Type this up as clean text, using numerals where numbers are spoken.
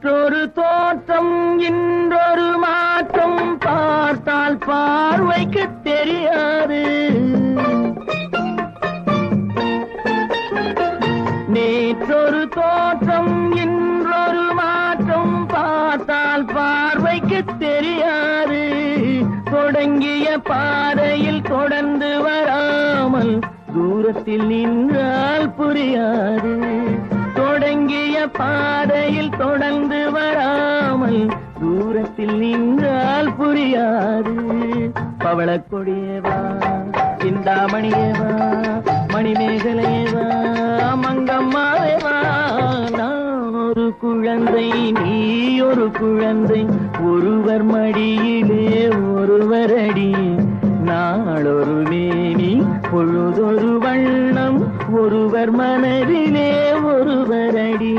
நேற்றொரு தோற்றம் இன்றொரு மாற்றம் பார்த்தால் பார்வைக்கு தெரியாது. நேற்றொரு தோற்றம் இன்றொரு மாற்றம் பார்த்தால் பார்வைக்கு தெரியாது. தொடங்கிய பாதையில் தொடர்ந்து வராமல் தூரத்தில் நின்றால் புரியாது. தொடங்கிய பாதையில் தொடர்ந்து வராமல் தூரத்தில் நின்றால் புரியாது. பவளக்கொடியேவா, சிந்தாமணியேவா, மணிமேகலையேவா, மங்கம்மாவேவா. நான் ஒரு குழந்தை, நீ ஒரு குழந்தை, ஒருவர் மடியிலே ஒருவர் அடி. நாளொரு மேனி பொழுதொரு வண்ணம், ஒருவர் மனதிலே ஒருவர் அடி.